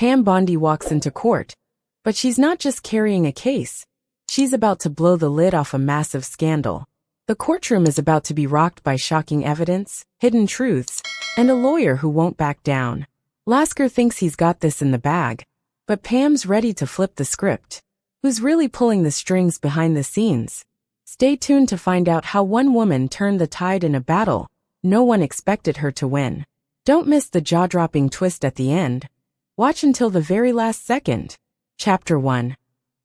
Pam Bondi walks into court. But she's not just carrying a case. She's about to blow the lid off a massive scandal. The courtroom is about to be rocked by shocking evidence, hidden truths, and a lawyer who won't back down. Lasker thinks he's got this in the bag. But Pam's ready to flip the script. Who's really pulling the strings behind the scenes? Stay tuned to find out how one woman turned the tide in a battle no one expected her to win. Don't miss the jaw-dropping twist at the end. Watch until the very last second. Chapter 1.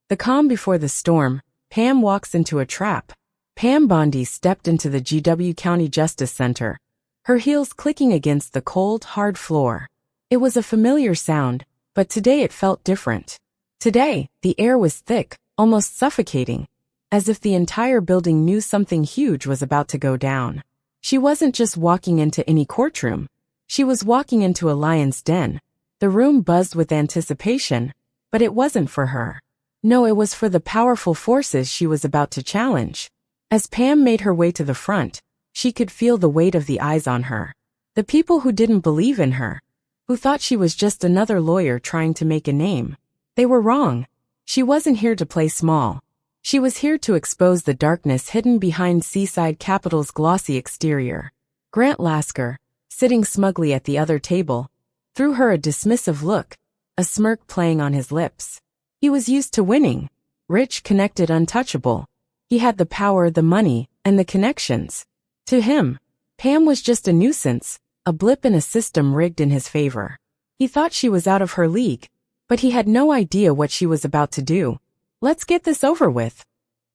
The calm before the storm. Pam walks into a trap. Pam Bondi stepped into the GW County Justice Center, her heels clicking against the cold, hard floor. It was a familiar sound, but today it felt different. Today, the air was thick, almost suffocating, as if the entire building knew something huge was about to go down. She wasn't just walking into any courtroom. She was walking into a lion's den. The room buzzed with anticipation, but it wasn't for her. No, it was for the powerful forces she was about to challenge. As Pam made her way to the front, she could feel the weight of the eyes on her. The people who didn't believe in her, who thought she was just another lawyer trying to make a name. They were wrong. She wasn't here to play small. She was here to expose the darkness hidden behind Seaside Capital's glossy exterior. Grant Lasker, sitting smugly at the other table, threw her a dismissive look, a smirk playing on his lips. He was used to winning. Rich, connected, untouchable. He had the power, the money, and the connections. To him, Pam was just a nuisance, a blip in a system rigged in his favor. He thought she was out of her league, but he had no idea what she was about to do. "Let's get this over with,"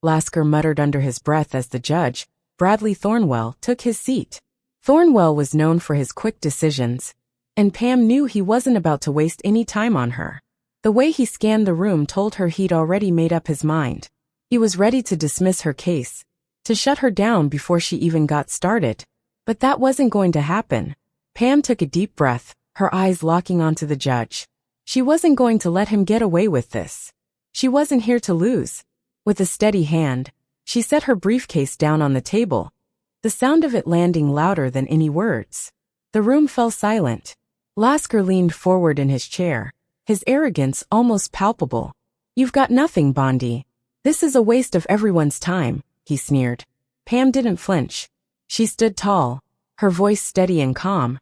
Lasker muttered under his breath as the judge, Bradley Thornwell, took his seat. Thornwell was known for his quick decisions, and Pam knew he wasn't about to waste any time on her. The way he scanned the room told her he'd already made up his mind. He was ready to dismiss her case, to shut her down before she even got started. But that wasn't going to happen. Pam took a deep breath, her eyes locking onto the judge. She wasn't going to let him get away with this. She wasn't here to lose. With a steady hand, she set her briefcase down on the table, the sound of it landing louder than any words. The room fell silent. Lasker leaned forward in his chair, his arrogance almost palpable. "You've got nothing, Bondi. This is a waste of everyone's time," he sneered. Pam didn't flinch. She stood tall, her voice steady and calm,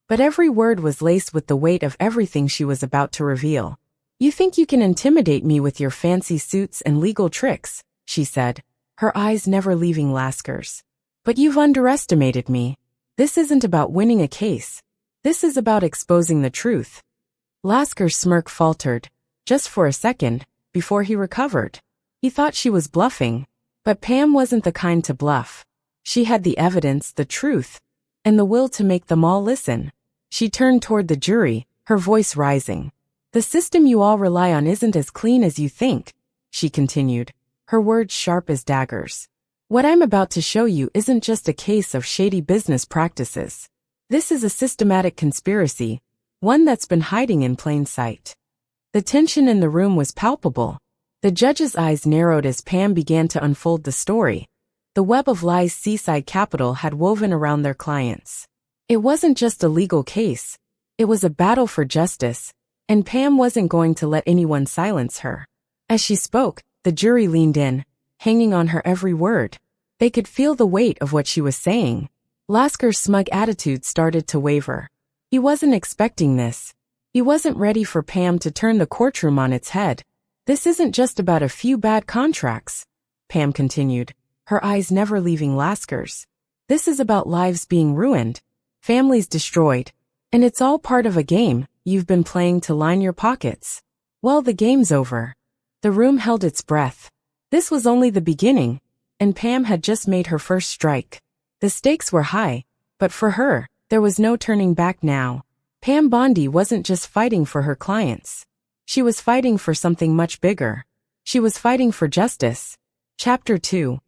but every word was laced with the weight of everything she was about to reveal. "You think you can intimidate me with your fancy suits and legal tricks," she said, her eyes never leaving Lasker's. "But you've underestimated me. This isn't about winning a case. This is about exposing the truth." Lasker's smirk faltered, just for a second, before he recovered. He thought she was bluffing, but Pam wasn't the kind to bluff. She had the evidence, the truth, and the will to make them all listen. She turned toward the jury, her voice rising. "The system you all rely on isn't as clean as you think," she continued, her words sharp as daggers. "What I'm about to show you isn't just a case of shady business practices. This is a systematic conspiracy, one that's been hiding in plain sight." The tension in the room was palpable. The judge's eyes narrowed as Pam began to unfold the story. The web of lies Seaside Capital had woven around their clients. It wasn't just a legal case. It was a battle for justice, and Pam wasn't going to let anyone silence her. As she spoke, the jury leaned in, hanging on her every word. They could feel the weight of what she was saying. Lasker's smug attitude started to waver. He wasn't expecting this. He wasn't ready for Pam to turn the courtroom on its head. "This isn't just about a few bad contracts," Pam continued, her eyes never leaving Lasker's. "This is about lives being ruined, families destroyed, and it's all part of a game you've been playing to line your pockets. Well, the game's over." The room held its breath. This was only the beginning, and Pam had just made her first strike. The stakes were high, but for her, there was no turning back now. Pam Bondi wasn't just fighting for her clients. She was fighting for something much bigger. She was fighting for justice. Chapter 2.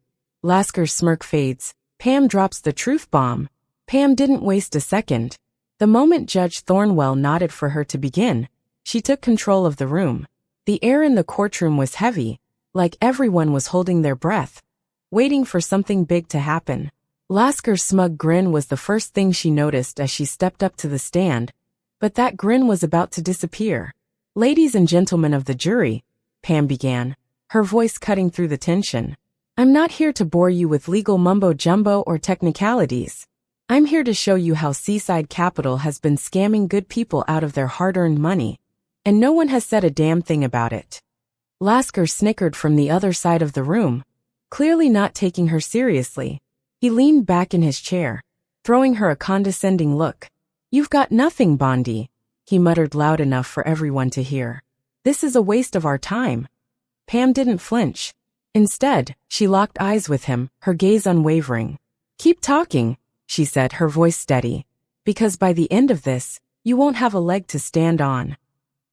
Lasker's smirk fades. Pam drops the truth bomb. Pam didn't waste a second. The moment Judge Thornwell nodded for her to begin, she took control of the room. The air in the courtroom was heavy, like everyone was holding their breath, waiting for something big to happen. Lasker's smug grin was the first thing she noticed as she stepped up to the stand, but that grin was about to disappear. Ladies and gentlemen of the jury, Pam began, her voice cutting through the tension. I'm not here to bore you with legal mumbo-jumbo or technicalities. I'm here to show you how Seaside Capital has been scamming good people out of their hard-earned money, and no one has said a damn thing about it. Lasker snickered from the other side of the room, clearly not taking her seriously. He leaned back in his chair, throwing her a condescending look. You've got nothing, Bondi, he muttered loud enough for everyone to hear. This is a waste of our time. Pam didn't flinch. Instead, she locked eyes with him, her gaze unwavering. Keep talking, she said, her voice steady, because by the end of this, you won't have a leg to stand on.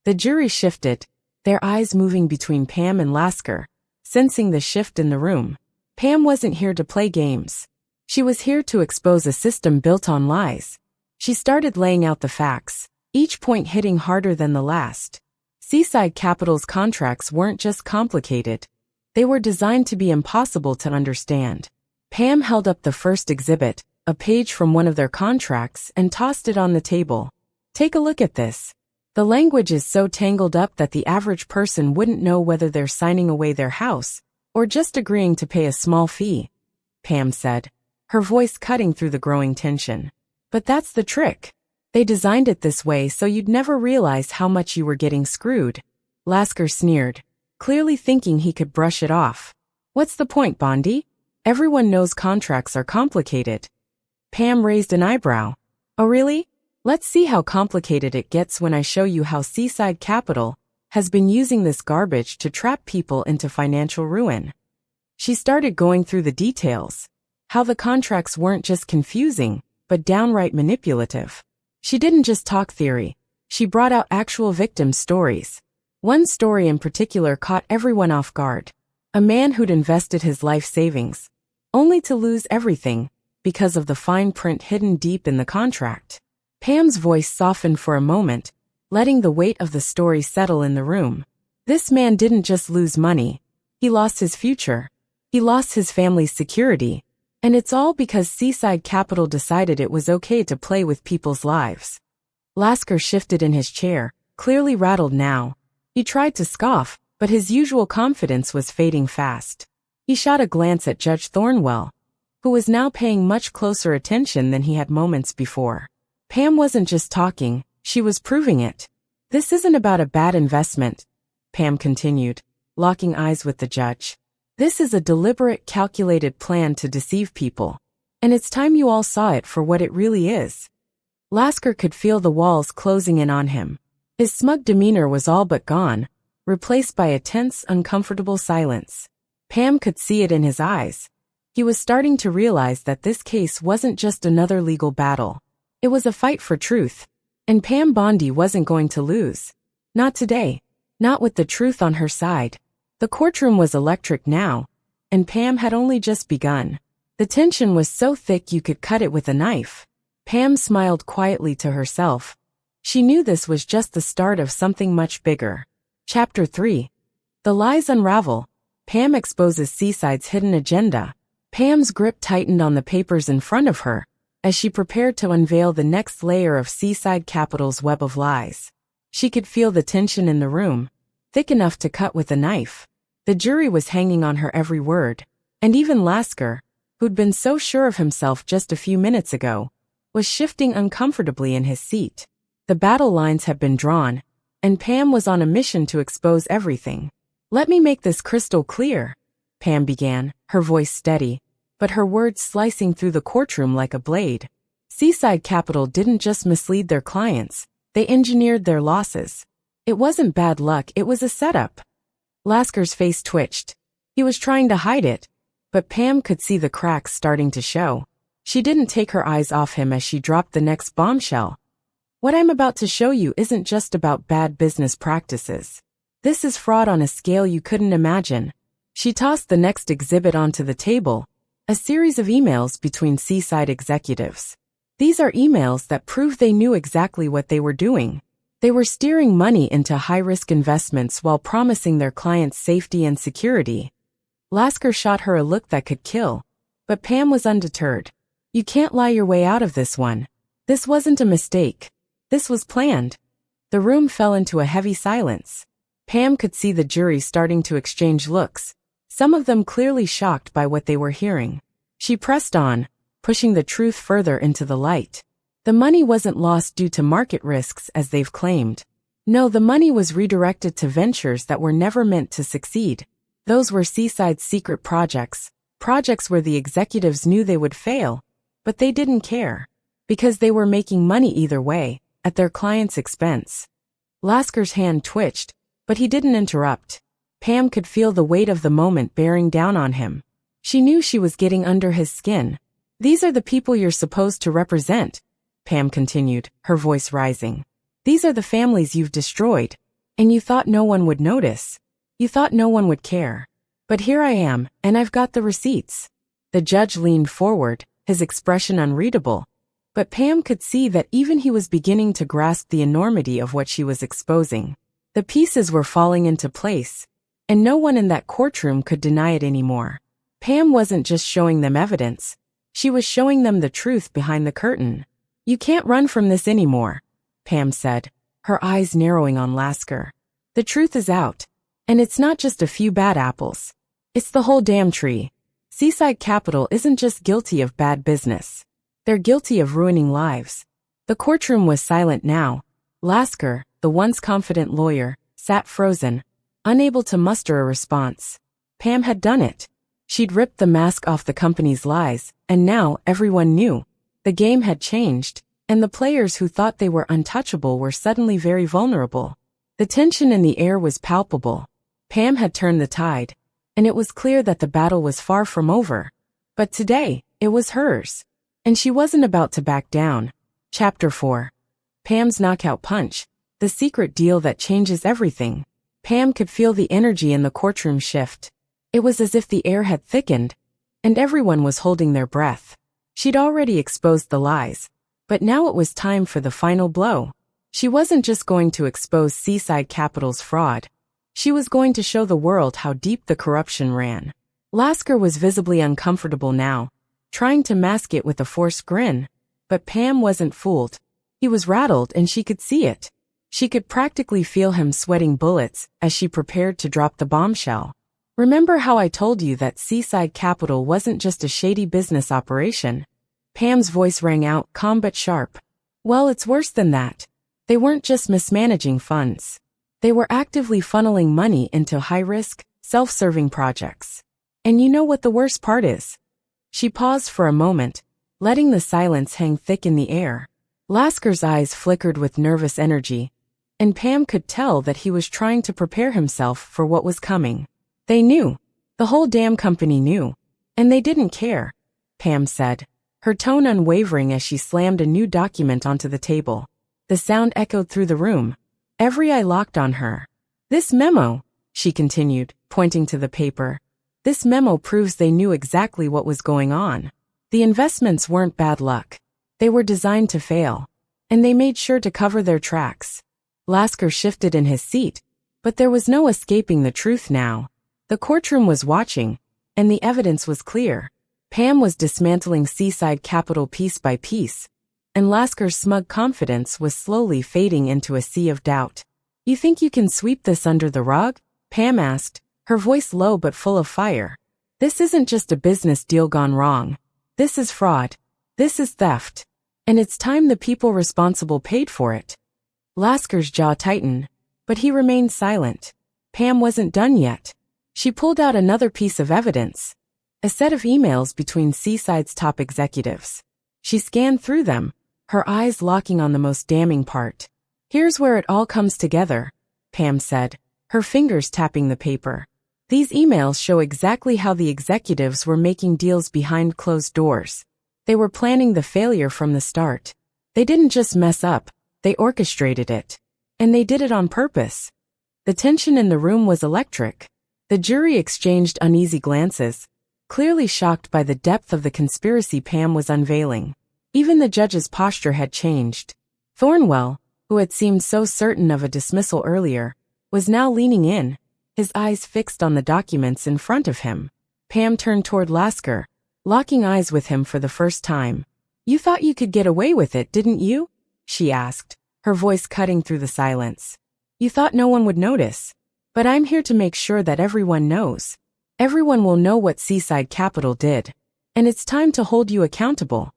The jury shifted, their eyes moving between Pam and Lasker, sensing the shift in the room. Pam wasn't here to play games. She was here to expose a system built on lies. She started laying out the facts, each point hitting harder than the last. Seaside Capital's contracts weren't just complicated. They were designed to be impossible to understand. Pam held up the first exhibit, a page from one of their contracts, and tossed it on the table. Take a look at this. The language is so tangled up that the average person wouldn't know whether they're signing away their house or just agreeing to pay a small fee, Pam said, her voice cutting through the growing tension. But that's the trick. They designed it this way so you'd never realize how much you were getting screwed. Lasker sneered, clearly thinking he could brush it off. What's the point, Bondi? Everyone knows contracts are complicated. Pam raised an eyebrow. Oh really? Let's see how complicated it gets when I show you how Seaside Capital has been using this garbage to trap people into financial ruin. She started going through the details. How the contracts weren't just confusing, but downright manipulative. She didn't just talk theory. She brought out actual victim stories. One story in particular caught everyone off guard. A man who'd invested his life savings, only to lose everything because of the fine print hidden deep in the contract. Pam's voice softened for a moment, letting the weight of the story settle in the room. This man didn't just lose money. He lost his future. He lost his family's security. And it's all because Seaside Capital decided it was okay to play with people's lives. Lasker shifted in his chair, clearly rattled now. He tried to scoff, but his usual confidence was fading fast. He shot a glance at Judge Thornwell, who was now paying much closer attention than he had moments before. Pam wasn't just talking, she was proving it. This isn't about a bad investment, Pam continued, locking eyes with the judge. This is a deliberate, calculated plan to deceive people. And it's time you all saw it for what it really is. Lasker could feel the walls closing in on him. His smug demeanor was all but gone, replaced by a tense, uncomfortable silence. Pam could see it in his eyes. He was starting to realize that this case wasn't just another legal battle. It was a fight for truth. And Pam Bondi wasn't going to lose. Not today. Not with the truth on her side. The courtroom was electric now, and Pam had only just begun. The tension was so thick you could cut it with a knife. Pam smiled quietly to herself. She knew this was just the start of something much bigger. Chapter 3. The Lies Unravel. Pam exposes Seaside's hidden agenda. Pam's grip tightened on the papers in front of her, as she prepared to unveil the next layer of Seaside Capital's web of lies. She could feel the tension in the room, thick enough to cut with a knife. The jury was hanging on her every word, and even Lasker, who'd been so sure of himself just a few minutes ago, was shifting uncomfortably in his seat. The battle lines had been drawn, and Pam was on a mission to expose everything. Let me make this crystal clear, Pam began, her voice steady, but her words slicing through the courtroom like a blade. Seaside Capital didn't just mislead their clients, they engineered their losses. It wasn't bad luck, it was a setup. Lasker's face twitched. He was trying to hide it, but Pam could see the cracks starting to show. She didn't take her eyes off him as she dropped the next bombshell. What I'm about to show you isn't just about bad business practices. This is fraud on a scale you couldn't imagine. She tossed the next exhibit onto the table, a series of emails between Seaside executives. These are emails that prove they knew exactly what they were doing. They were steering money into high-risk investments while promising their clients safety and security. Lasker shot her a look that could kill, but Pam was undeterred. You can't lie your way out of this one. This wasn't a mistake. This was planned. The room fell into a heavy silence. Pam could see the jury starting to exchange looks, some of them clearly shocked by what they were hearing. She pressed on, pushing the truth further into the light. The money wasn't lost due to market risks as they've claimed. No, the money was redirected to ventures that were never meant to succeed. Those were Seaside's secret projects where the executives knew they would fail, but they didn't care, because they were making money either way, at their client's expense. Lasker's hand twitched, but he didn't interrupt. Pam could feel the weight of the moment bearing down on him. She knew she was getting under his skin. "These are the people you're supposed to represent," Pam continued, her voice rising. "These are the families you've destroyed, and you thought no one would notice. You thought no one would care. But here I am, and I've got the receipts." The judge leaned forward, his expression unreadable, but Pam could see that even he was beginning to grasp the enormity of what she was exposing. The pieces were falling into place, and no one in that courtroom could deny it anymore. Pam wasn't just showing them evidence, she was showing them the truth behind the curtain. "You can't run from this anymore," Pam said, her eyes narrowing on Lasker. "The truth is out, and it's not just a few bad apples. It's the whole damn tree. Seaside Capital isn't just guilty of bad business. They're guilty of ruining lives." The courtroom was silent now. Lasker, the once confident lawyer, sat frozen, unable to muster a response. Pam had done it. She'd ripped the mask off the company's lies, and now everyone knew. The game had changed, and the players who thought they were untouchable were suddenly very vulnerable. The tension in the air was palpable. Pam had turned the tide, and it was clear that the battle was far from over. But today, it was hers. And she wasn't about to back down. Chapter 4. Pam's knockout punch, the secret deal that changes everything. Pam could feel the energy in the courtroom shift. It was as if the air had thickened, and everyone was holding their breath. She'd already exposed the lies, but now it was time for the final blow. She wasn't just going to expose Seaside Capital's fraud. She was going to show the world how deep the corruption ran. Lasker was visibly uncomfortable now, trying to mask it with a forced grin. But Pam wasn't fooled. He was rattled, and she could see it. She could practically feel him sweating bullets as she prepared to drop the bombshell. "Remember how I told you that Seaside Capital wasn't just a shady business operation?" Pam's voice rang out, calm but sharp. "Well, it's worse than that. They weren't just mismanaging funds. They were actively funneling money into high-risk, self-serving projects. And you know what the worst part is?" She paused for a moment, letting the silence hang thick in the air. Lasker's eyes flickered with nervous energy, and Pam could tell that he was trying to prepare himself for what was coming. "They knew. The whole damn company knew. And they didn't care," Pam said, her tone unwavering as she slammed a new document onto the table. The sound echoed through the room. Every eye locked on her. "This memo," she continued, pointing to the paper. "This memo proves they knew exactly what was going on. The investments weren't bad luck. They were designed to fail. And they made sure to cover their tracks." Lasker shifted in his seat, but there was no escaping the truth now. The courtroom was watching, and the evidence was clear. Pam was dismantling Seaside Capital piece by piece, and Lasker's smug confidence was slowly fading into a sea of doubt. "You think you can sweep this under the rug?" Pam asked, her voice low but full of fire. "This isn't just a business deal gone wrong. This is fraud. This is theft. And it's time the people responsible paid for it." Lasker's jaw tightened, but he remained silent. Pam wasn't done yet. She pulled out another piece of evidence, a set of emails between Seaside's top executives. She scanned through them, her eyes locking on the most damning part. "Here's where it all comes together," Pam said, her fingers tapping the paper. "These emails show exactly how the executives were making deals behind closed doors. They were planning the failure from the start. They didn't just mess up, they orchestrated it. And they did it on purpose." The tension in the room was electric. The jury exchanged uneasy glances, clearly shocked by the depth of the conspiracy Pam was unveiling. Even the judge's posture had changed. Thornwell, who had seemed so certain of a dismissal earlier, was now leaning in, his eyes fixed on the documents in front of him. Pam turned toward Lasker, locking eyes with him for the first time. "You thought you could get away with it, didn't you?" she asked, her voice cutting through the silence. "You thought no one would notice. But I'm here to make sure that everyone knows. Everyone will know what Seaside Capital did. And it's time to hold you accountable."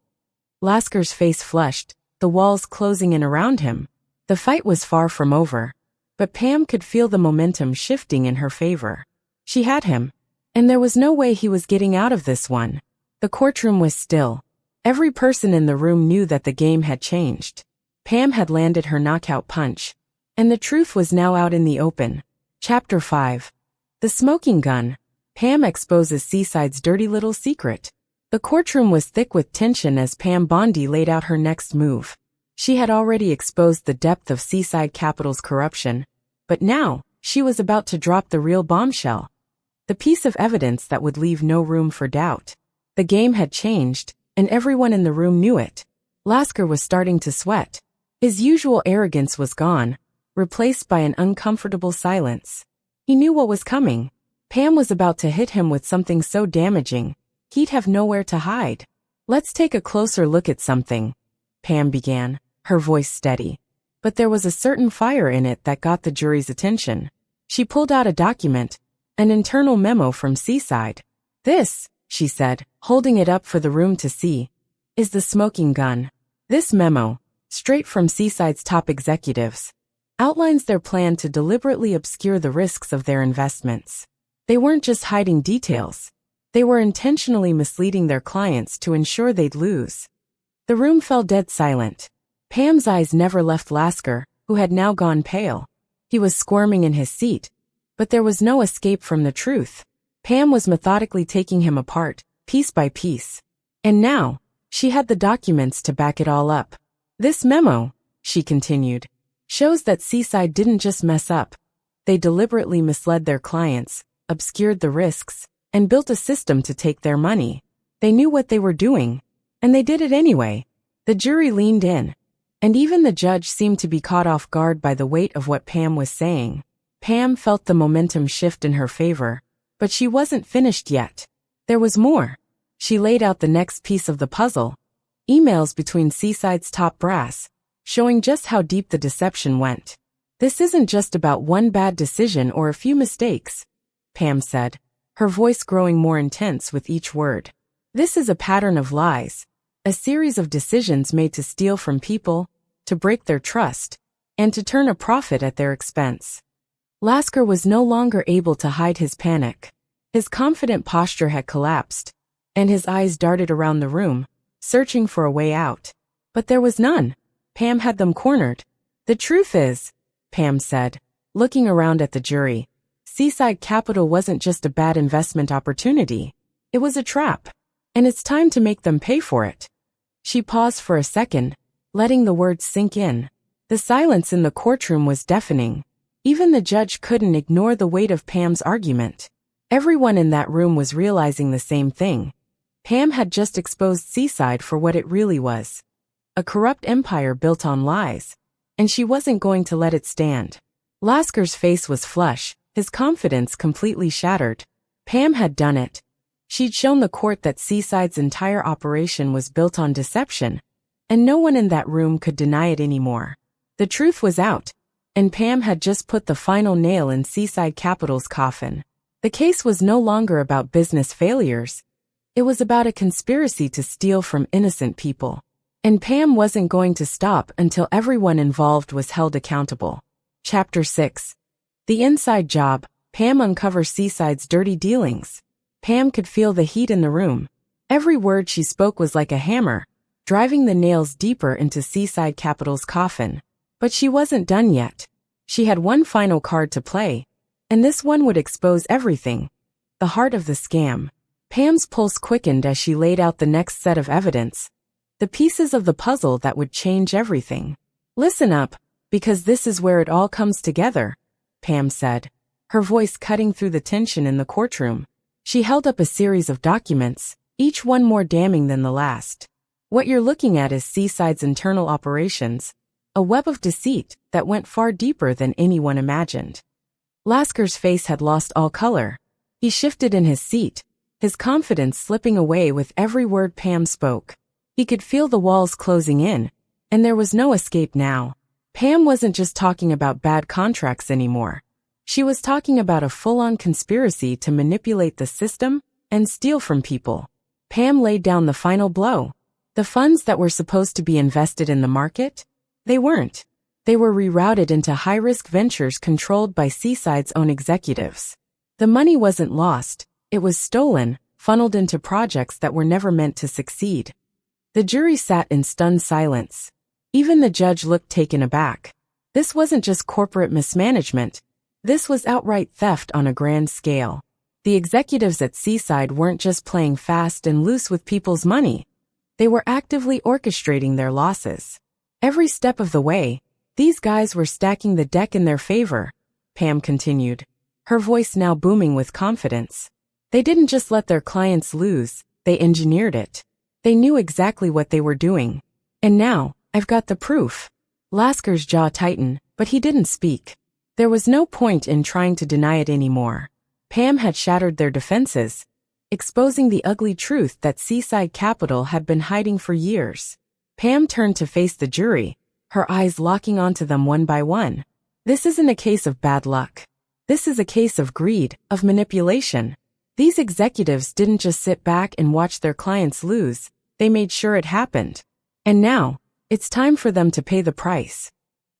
Lasker's face flushed, the walls closing in around him. The fight was far from over. But Pam could feel the momentum shifting in her favor. She had him. And there was no way he was getting out of this one. The courtroom was still. Every person in the room knew that the game had changed. Pam had landed her knockout punch. And the truth was now out in the open. Chapter 5. The Smoking Gun. Pam exposes Seaside's dirty little secret. The courtroom was thick with tension as Pam Bondi laid out her next move. She had already exposed the depth of Seaside Capital's corruption. But now, she was about to drop the real bombshell. The piece of evidence that would leave no room for doubt. The game had changed, and everyone in the room knew it. Lasker was starting to sweat. His usual arrogance was gone, replaced by an uncomfortable silence. He knew what was coming. Pam was about to hit him with something so damaging, he'd have nowhere to hide. "Let's take a closer look at something," Pam began, her voice steady. But there was a certain fire in it that got the jury's attention. She pulled out a document, an internal memo from Seaside. "This," she said, holding it up for the room to see, "is the smoking gun. This memo, straight from Seaside's top executives, outlines their plan to deliberately obscure the risks of their investments. They weren't just hiding details. They were intentionally misleading their clients to ensure they'd lose." The room fell dead silent. Pam's eyes never left Lasker, who had now gone pale. He was squirming in his seat, but there was no escape from the truth. Pam was methodically taking him apart, piece by piece. And now, she had the documents to back it all up. "This memo," she continued, "shows that Seaside didn't just mess up. They deliberately misled their clients, obscured the risks, and built a system to take their money. They knew what they were doing, and they did it anyway." The jury leaned in, and even the judge seemed to be caught off guard by the weight of what Pam was saying. Pam felt the momentum shift in her favor, but she wasn't finished yet. There was more. She laid out the next piece of the puzzle. Emails between Seaside's top brass, showing just how deep the deception went. "This isn't just about one bad decision or a few mistakes," Pam said, her voice growing more intense with each word. "This is a pattern of lies, a series of decisions made to steal from people, to break their trust, and to turn a profit at their expense." Lasker was no longer able to hide his panic. His confident posture had collapsed, and his eyes darted around the room, searching for a way out. But there was none. Pam had them cornered. "The truth is," Pam said, looking around at the jury, "Seaside Capital wasn't just a bad investment opportunity. It was a trap. And it's time to make them pay for it." She paused for a second, letting the words sink in. The silence in the courtroom was deafening. Even the judge couldn't ignore the weight of Pam's argument. Everyone in that room was realizing the same thing. Pam had just exposed Seaside for what it really was. A corrupt empire built on lies. And she wasn't going to let it stand. Lasker's face was flush, his confidence completely shattered. Pam had done it. She'd shown the court that Seaside's entire operation was built on deception, and no one in that room could deny it anymore. The truth was out, and Pam had just put the final nail in Seaside Capital's coffin. The case was no longer about business failures. It was about a conspiracy to steal from innocent people. And Pam wasn't going to stop until everyone involved was held accountable. Chapter 6. The Inside Job. Pam uncovers Seaside's dirty dealings. Pam could feel the heat in the room. Every word she spoke was like a hammer, driving the nails deeper into Seaside Capital's coffin. But she wasn't done yet. She had one final card to play, and this one would expose everything. The heart of the scam. Pam's pulse quickened as she laid out the next set of evidence. The pieces of the puzzle that would change everything. "Listen up, because this is where it all comes together," Pam said, her voice cutting through the tension in the courtroom. She held up a series of documents, each one more damning than the last. "What you're looking at is Seaside's internal operations, a web of deceit that went far deeper than anyone imagined." Lasker's face had lost all color. He shifted in his seat, his confidence slipping away with every word Pam spoke. He could feel the walls closing in, and there was no escape now. Pam wasn't just talking about bad contracts anymore. She was talking about a full-on conspiracy to manipulate the system and steal from people. Pam laid down the final blow. The funds that were supposed to be invested in the market? They weren't. They were rerouted into high-risk ventures controlled by Seaside's own executives. The money wasn't lost, it was stolen, funneled into projects that were never meant to succeed. The jury sat in stunned silence. Even the judge looked taken aback. This wasn't just corporate mismanagement. This was outright theft on a grand scale. The executives at Seaside weren't just playing fast and loose with people's money. They were actively orchestrating their losses. Every step of the way, these guys were stacking the deck in their favor, Pam continued, her voice now booming with confidence. They didn't just let their clients lose, they engineered it. They knew exactly what they were doing. And now, I've got the proof. Lasker's jaw tightened, but he didn't speak. There was no point in trying to deny it anymore. Pam had shattered their defenses, exposing the ugly truth that Seaside Capital had been hiding for years. Pam turned to face the jury, her eyes locking onto them one by one. This isn't a case of bad luck. This is a case of greed, of manipulation. These executives didn't just sit back and watch their clients lose, they made sure it happened. And now, it's time for them to pay the price.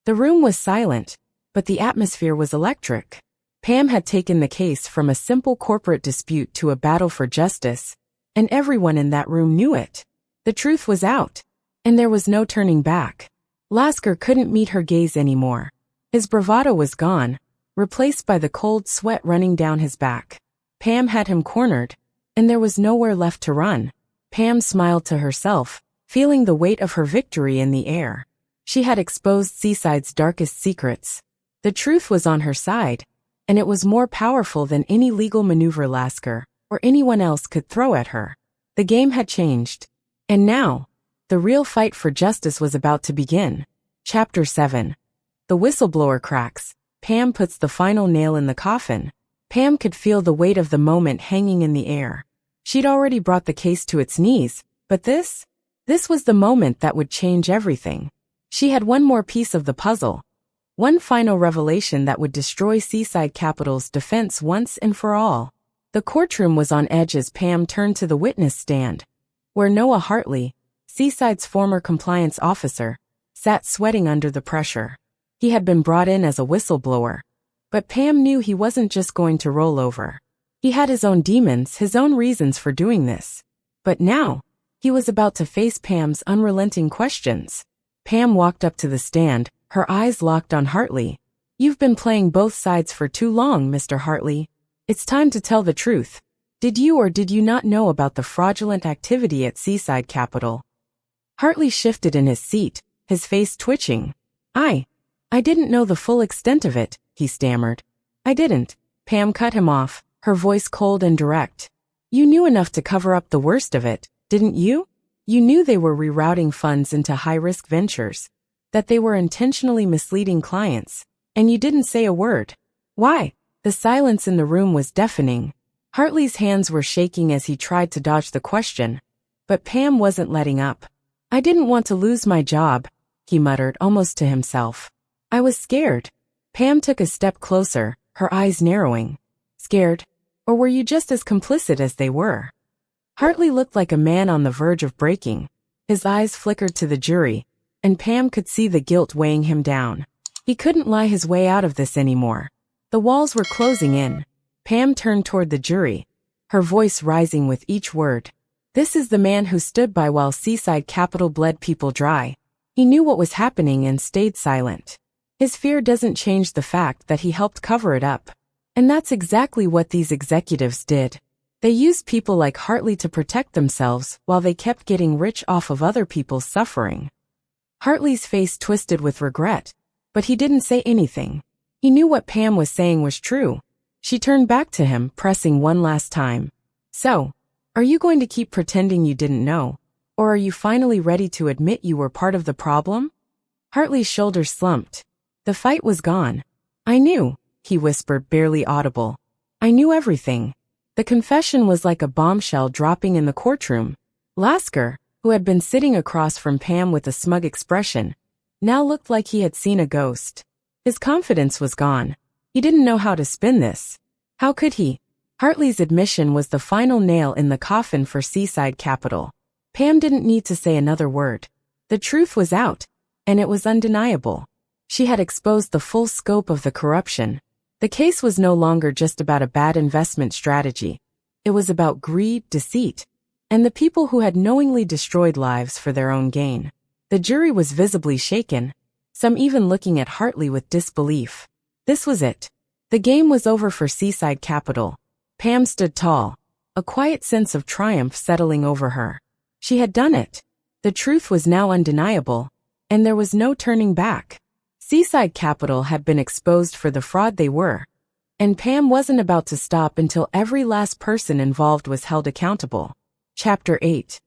The room was silent, but the atmosphere was electric. Pam had taken the case from a simple corporate dispute to a battle for justice, and everyone in that room knew it. The truth was out, and there was no turning back. Lasker couldn't meet her gaze anymore. His bravado was gone, replaced by the cold sweat running down his back. Pam had him cornered, and there was nowhere left to run. Pam smiled to herself, feeling the weight of her victory in the air. She had exposed Seaside's darkest secrets. The truth was on her side, and it was more powerful than any legal maneuver Lasker or anyone else could throw at her. The game had changed, and now, the real fight for justice was about to begin. Chapter 7. The whistleblower cracks. Pam puts the final nail in the coffin. Pam could feel the weight of the moment hanging in the air. She'd already brought the case to its knees, but this was the moment that would change everything. She had one more piece of the puzzle. One final revelation that would destroy Seaside Capital's defense once and for all. The courtroom was on edge as Pam turned to the witness stand, where Noah Hartley, Seaside's former compliance officer, sat sweating under the pressure. He had been brought in as a whistleblower, but Pam knew he wasn't just going to roll over. He had his own demons, his own reasons for doing this. But now, he was about to face Pam's unrelenting questions. Pam walked up to the stand, her eyes locked on Hartley. "You've been playing both sides for too long, Mr. Hartley. It's time to tell the truth. Did you or did you not know about the fraudulent activity at Seaside Capital?" Hartley shifted in his seat, his face twitching. I didn't know the full extent of it," he stammered. "I didn't." Pam cut him off, her voice cold and direct. "You knew enough to cover up the worst of it, didn't you? You knew they were rerouting funds into high-risk ventures, that they were intentionally misleading clients, and you didn't say a word. Why?" The silence in the room was deafening. Hartley's hands were shaking as he tried to dodge the question, but Pam wasn't letting up. "I didn't want to lose my job," he muttered almost to himself. "I was scared." Pam took a step closer, her eyes narrowing. "Scared? Or were you just as complicit as they were?" Hartley looked like a man on the verge of breaking. His eyes flickered to the jury, and Pam could see the guilt weighing him down. He couldn't lie his way out of this anymore. The walls were closing in. Pam turned toward the jury, her voice rising with each word. "This is the man who stood by while Seaside Capital bled people dry. He knew what was happening and stayed silent. His fear doesn't change the fact that he helped cover it up. And that's exactly what these executives did. They used people like Hartley to protect themselves while they kept getting rich off of other people's suffering." Hartley's face twisted with regret, but he didn't say anything. He knew what Pam was saying was true. She turned back to him, pressing one last time. "So, are you going to keep pretending you didn't know? Or are you finally ready to admit you were part of the problem?" Hartley's shoulders slumped. The fight was gone. "I knew," he whispered, barely audible. "I knew everything." The confession was like a bombshell dropping in the courtroom. Lasker, who had been sitting across from Pam with a smug expression, now looked like he had seen a ghost. His confidence was gone. He didn't know how to spin this. How could he? Hartley's admission was the final nail in the coffin for Seaside Capital. Pam didn't need to say another word. The truth was out, and it was undeniable. She had exposed the full scope of the corruption. The case was no longer just about a bad investment strategy. It was about greed, deceit, and the people who had knowingly destroyed lives for their own gain. The jury was visibly shaken, some even looking at Hartley with disbelief. This was it. The game was over for Seaside Capital. Pam stood tall, a quiet sense of triumph settling over her. She had done it. The truth was now undeniable, and there was no turning back. Seaside Capital had been exposed for the fraud they were, and Pam wasn't about to stop until every last person involved was held accountable. Chapter 8.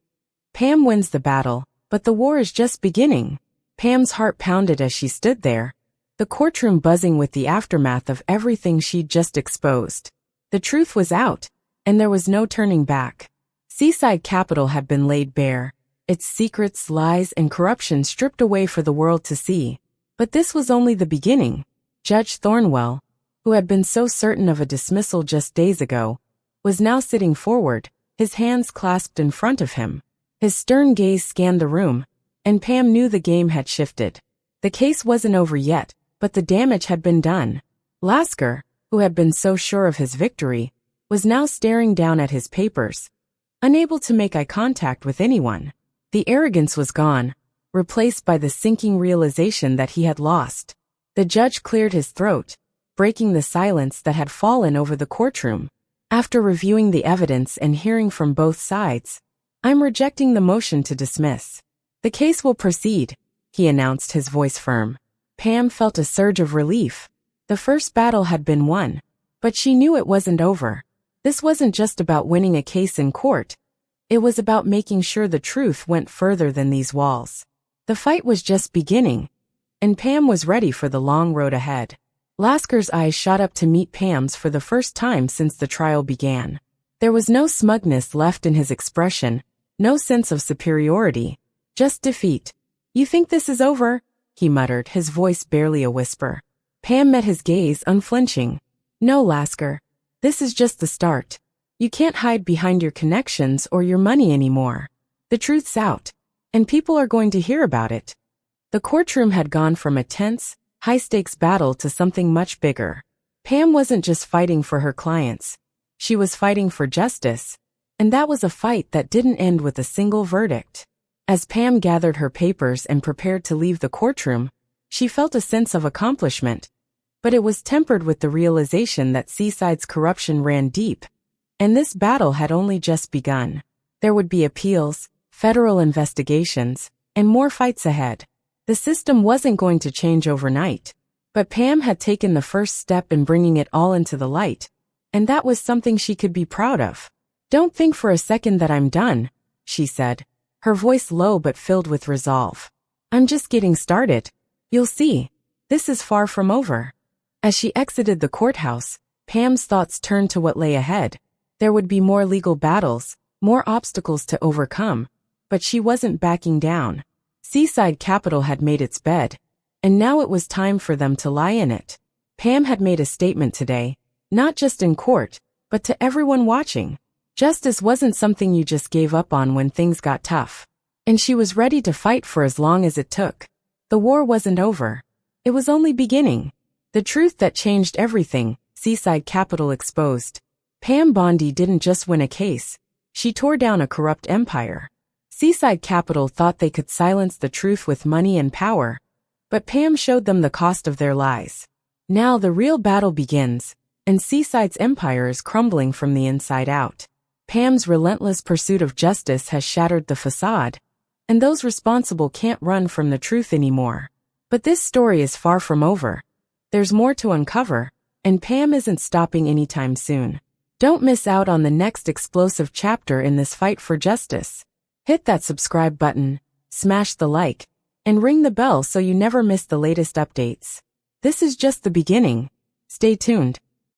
Pam wins the battle, but the war is just beginning. Pam's heart pounded as she stood there, the courtroom buzzing with the aftermath of everything she'd just exposed. The truth was out, and there was no turning back. Seaside Capital had been laid bare, its secrets, lies, and corruption stripped away for the world to see. But this was only the beginning. Judge Thornwell, who had been so certain of a dismissal just days ago, was now sitting forward, his hands clasped in front of him. His stern gaze scanned the room, and Pam knew the game had shifted. The case wasn't over yet, but the damage had been done. Lasker, who had been so sure of his victory, was now staring down at his papers, unable to make eye contact with anyone. The arrogance was gone, replaced by the sinking realization that he had lost. The judge cleared his throat, breaking the silence that had fallen over the courtroom. After reviewing the evidence and hearing from both sides, I'm rejecting the motion to dismiss. The case will proceed, he announced, his voice firm. Pam felt a surge of relief. The first battle had been won, but she knew it wasn't over. This wasn't just about winning a case in court. It was about making sure the truth went further than these walls. The fight was just beginning, and Pam was ready for the long road ahead. Lasker's eyes shot up to meet Pam's for the first time since the trial began. There was no smugness left in his expression, no sense of superiority, just defeat. You think this is over? He muttered, his voice barely a whisper. Pam met his gaze, unflinching. No, Lasker. This is just the start. You can't hide behind your connections or your money anymore. The truth's out, and people are going to hear about it. The courtroom had gone from a tense, high-stakes battle to something much bigger. Pam wasn't just fighting for her clients. She was fighting for justice, and that was a fight that didn't end with a single verdict. As Pam gathered her papers and prepared to leave the courtroom, she felt a sense of accomplishment, but it was tempered with the realization that Seaside's corruption ran deep, and this battle had only just begun. There would be appeals, federal investigations, and more fights ahead. The system wasn't going to change overnight, but Pam had taken the first step in bringing it all into the light, and that was something she could be proud of. Don't think for a second that I'm done, she said, her voice low but filled with resolve. I'm just getting started. You'll see. This is far from over. As she exited the courthouse, Pam's thoughts turned to what lay ahead. There would be more legal battles, more obstacles to overcome, but she wasn't backing down. Seaside Capital had made its bed, and now it was time for them to lie in it. Pam had made a statement today, not just in court, but to everyone watching. Justice wasn't something you just gave up on when things got tough, and she was ready to fight for as long as it took. The war wasn't over. It was only beginning. The truth that changed everything, Seaside Capital exposed. Pam Bondi didn't just win a case. She tore down a corrupt empire. Seaside Capital thought they could silence the truth with money and power, but Pam showed them the cost of their lies. Now the real battle begins, and Seaside's empire is crumbling from the inside out. Pam's relentless pursuit of justice has shattered the facade, and those responsible can't run from the truth anymore. But this story is far from over. There's more to uncover, and Pam isn't stopping anytime soon. Don't miss out on the next explosive chapter in this fight for justice. Hit that subscribe button, smash the like, and ring the bell so you never miss the latest updates. This is just the beginning. Stay tuned.